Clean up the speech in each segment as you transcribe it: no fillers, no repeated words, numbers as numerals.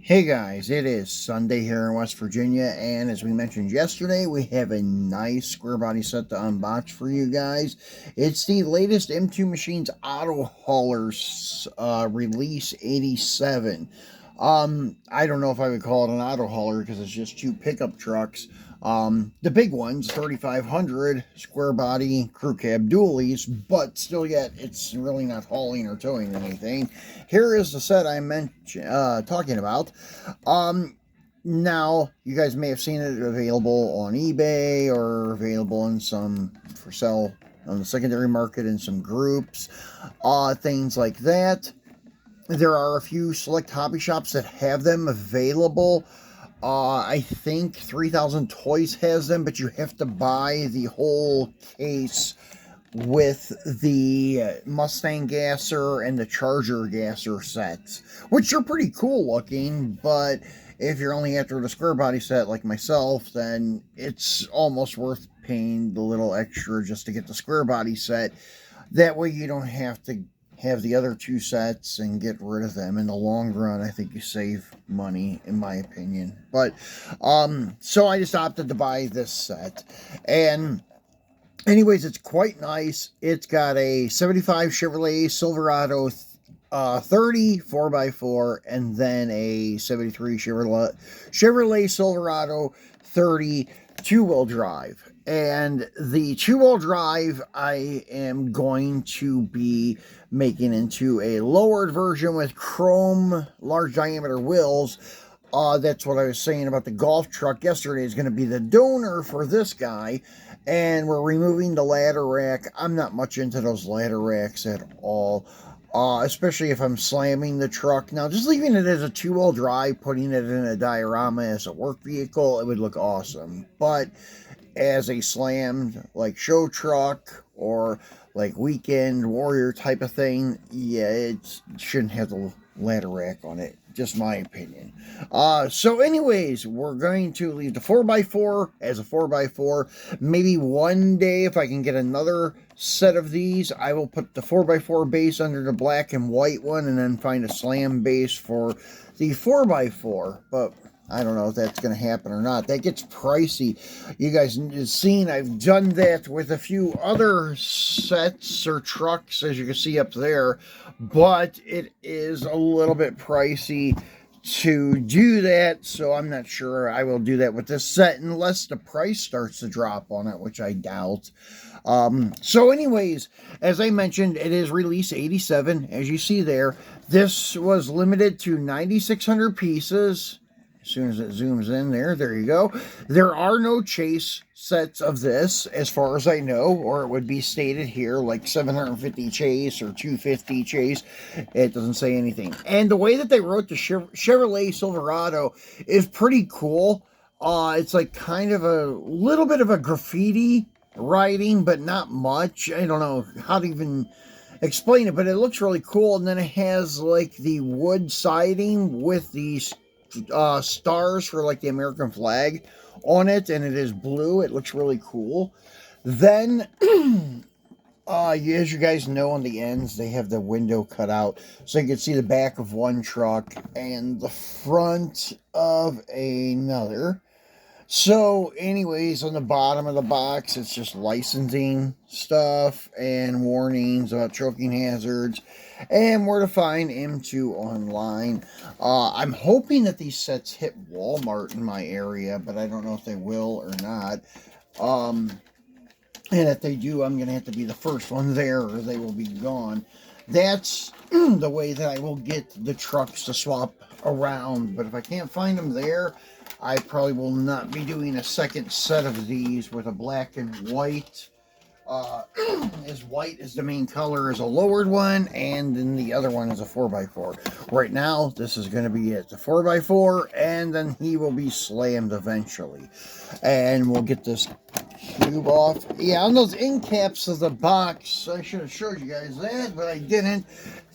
Hey guys, it is Sunday here in West Virginia, and as we mentioned yesterday, we have a nice square body set to unbox for you guys. It's the latest M2 Machines Auto Haulers Release 87. I don't know if I would call it an auto hauler because it's just two pickup trucks. The big ones, 3500 square body crew cab dualies, but still yet it's really not hauling or towing anything. Here is the set I talking about. Now you guys may have seen it available on eBay or available in some for sale on the secondary market in some groups, things like that. There are a few select hobby shops that have them available. I think 3000 Toys has them, but you have to buy the whole case with the Mustang gasser and the Charger gasser sets, which are pretty cool looking, but if you're only after the square body set like myself, then it's almost worth paying the little extra just to get the square body set. That way you don't have to have the other two sets and get rid of them. In the long run, I think you save money, in my opinion. But so I just opted to buy this set, and anyways, it's quite nice. It's got a 75 Chevrolet Silverado 30 4x4, and then a 73 Chevrolet Silverado 30 two-wheel drive. And the two-wheel drive I am going to be making into a lowered version with chrome large diameter wheels. That's what I was saying about the golf truck yesterday is going to be the donor for this guy. And we're removing the ladder rack. I'm not much into those ladder racks at all. Especially if I'm slamming the truck. Now, just leaving it as a two-wheel drive, putting it in a diorama as a work vehicle, it would look awesome. But as a slammed, like, show truck or like weekend warrior type of thing, yeah, it shouldn't have the ladder rack on it. Just my opinion. So anyways, we're going to leave the 4x4 as a 4x4. Maybe one day, if I can get another set of these, I will put the 4x4 base under the black and white one and then find a slam base for the 4x4. But I don't know if that's going to happen or not. That gets pricey. You guys have seen I've done that with a few other sets or trucks, as you can see up there, but it is a little bit pricey to do that, so I'm not sure I will do that with this set unless the price starts to drop on it, which I doubt. So anyways, as I mentioned, it is release 87, as you see there. This was limited to 9,600 pieces. As soon as it zooms in there you go. There are no chase sets of this, as far as I know, or it would be stated here, like 750 chase or 250 chase. It doesn't say anything. And the way that they wrote the Chevrolet Silverado is pretty cool. It's like kind of a little bit of a graffiti writing, but not much. I don't know how to even explain it, but it looks really cool. And then it has like the wood siding with these stars for like the American flag on it, and it is blue. It looks really cool. Then as you guys know, on the ends they have the window cut out so you can see the back of one truck and the front of another. So anyways, on the bottom of the box, it's just licensing stuff and warnings about choking hazards and where to find M2 online. I'm hoping that these sets hit Walmart in my area, but I don't know if they will or not. And if they do, I'm going to have to be the first one there or they will be gone. That's the way that I will get the trucks to swap around. But if I can't find them there, I probably will not be doing a second set of these with a black and white. As white as the main color is a lowered one, and then the other one is a 4x4. Right now, this is going to be it, the 4x4, and then he will be slammed eventually. And we'll get this cube off. Yeah, on those end caps of the box, I should have showed you guys that, but I didn't.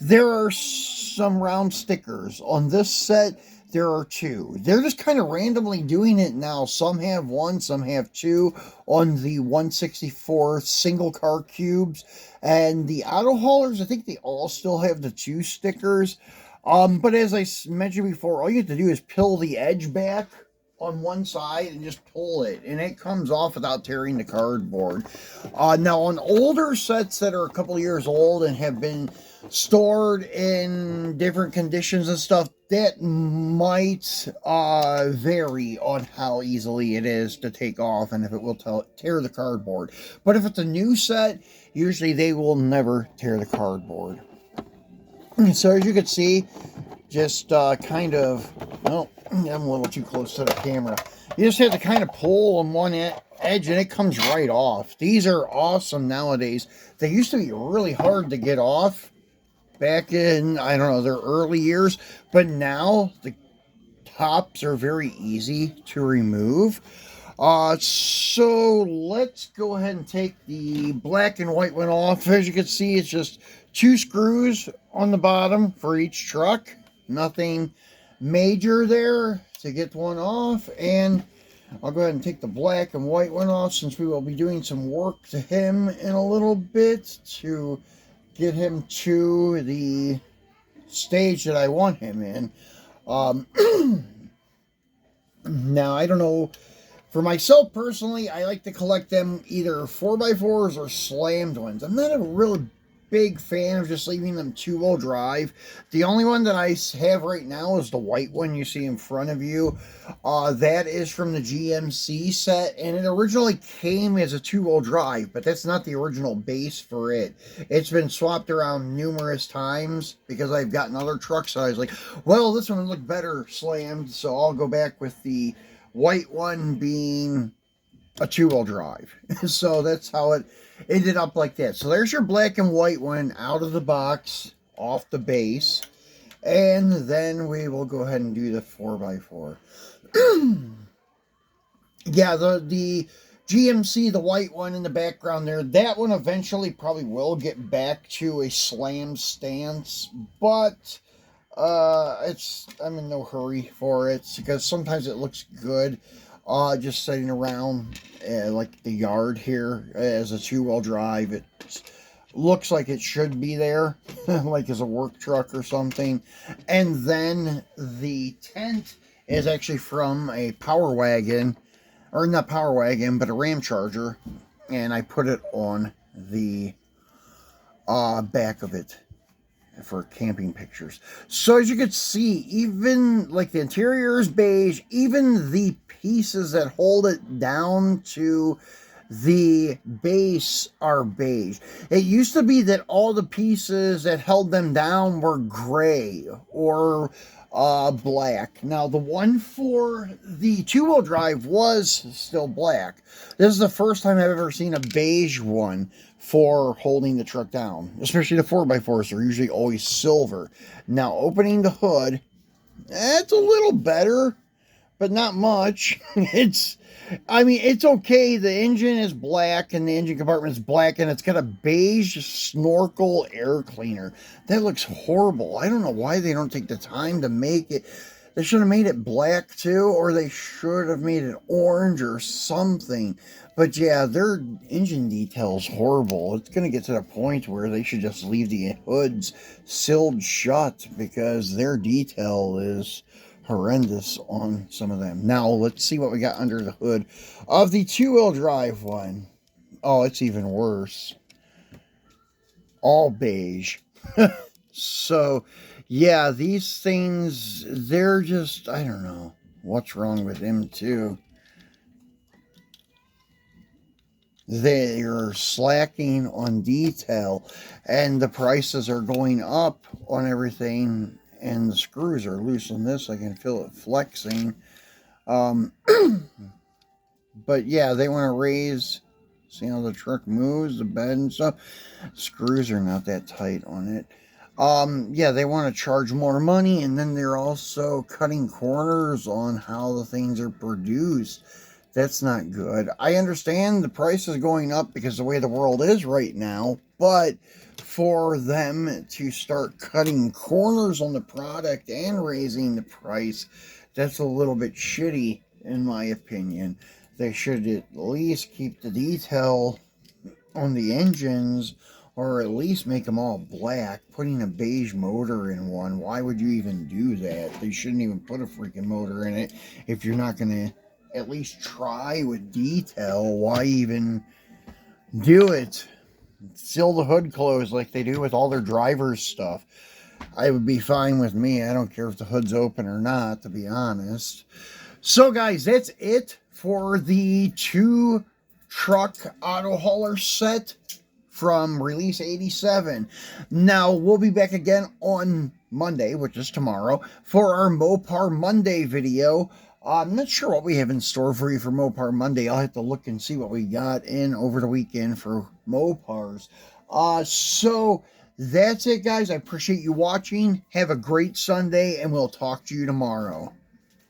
There are some round stickers. On this set, there are two. They're just kind of randomly doing it now. Some have one, some have two on the 164 single car cubes. And the auto haulers, I think they all still have the two stickers. But as I mentioned before, all you have to do is peel the edge back on one side and just pull it, and it comes off without tearing the cardboard. Now, on older sets that are a couple years old and have been stored in different conditions and stuff, that might vary on how easily it is to take off and if it will tear the cardboard. But if it's a new set, usually they will never tear the cardboard. So as you can see, just kind of, well, I'm a little too close to the camera. You just have to kind of pull on one edge and it comes right off. These are awesome nowadays. They used to be really hard to get off back in, I don't know, their early years. But now the tops are very easy to remove. So let's go ahead and take the black and white one off. As you can see, it's just 2 screws on the bottom for each truck. Nothing major there to get one off. And I'll go ahead and take the black and white one off, since we will be doing some work to him in a little bit to get him to the stage that I want him in. Now, I don't know. For myself personally, I like to collect them either 4x4s or slammed ones. I'm not a really big fan of just leaving them 2-wheel drive. The only one that I have right now is the white one you see in front of you. That is from the GMC set, and it originally came as a 2-wheel drive, but that's not the original base for it. It's been swapped around numerous times because I've gotten other trucks, so I was like, well, this one would look better slammed, so I'll go back with the white one being a 2-wheel drive. So that's how it ended up like that. So there's your black and white one out of the box, off the base. And then we will go ahead and do the 4x4. Yeah, the GMC, the white one in the background there, that one eventually probably will get back to a slam stance, but I'm in no hurry for it, because sometimes it looks good just sitting around like the yard here as a 2-wheel drive. It looks like it should be there like as a work truck or something. And then the tent is actually from a Power Wagon, or not Power Wagon, but a Ram Charger, and I put it on the back of it for camping pictures. So as you can see, even like the interior is beige, even the pieces that hold it down to the base are beige. It used to be that all the pieces that held them down were gray or black. Now the one for the 2-wheel drive was still black. This is the first time I've ever seen a beige one for holding the truck down, especially the 4x4s. They're usually always silver. Now opening the hood, it's a little better, but not much. It's okay. The engine is black and the engine compartment is black, and it's got a beige snorkel air cleaner. That looks horrible. I don't know why they don't take the time to make it. They should have made it black too, or they should have made it orange or something. But yeah, their engine detail is horrible. It's going to get to the point where they should just leave the hoods sealed shut, because their detail is horrendous on some of them. Now, let's see what we got under the hood of the 2-wheel drive one. Oh, it's even worse. All beige. So, yeah, these things, they're just, I don't know what's wrong with them too. They are slacking on detail, and the prices are going up on everything, and the screws are loose on this. I can feel it flexing. But yeah, they want to raise, see how the truck moves, the bed and stuff. Screws are not that tight on it. Yeah, they want to charge more money, and then they're also cutting corners on how the things are produced. That's not good. I understand the price is going up because the way the world is right now, but for them to start cutting corners on the product and raising the price, that's a little bit shitty, in my opinion. They should at least keep the detail on the engines Or at least make them all black. Putting a beige motor in one, why would you even do that? They shouldn't even put a freaking motor in it if you're not going to at least try with detail. Why even do it? Seal the hood closed like they do with all their driver's stuff. I would be fine with me. I don't care if the hood's open or not, to be honest. So, guys, that's it for the 2-truck auto hauler set from release 87. Now, we'll be back again on Monday, which is tomorrow, for our Mopar Monday video. I'm not sure what we have in store for you for Mopar Monday. I'll have to look and see what we got in over the weekend for Mopars. So that's it, guys. I appreciate you watching. Have a great Sunday, and we'll talk to you tomorrow.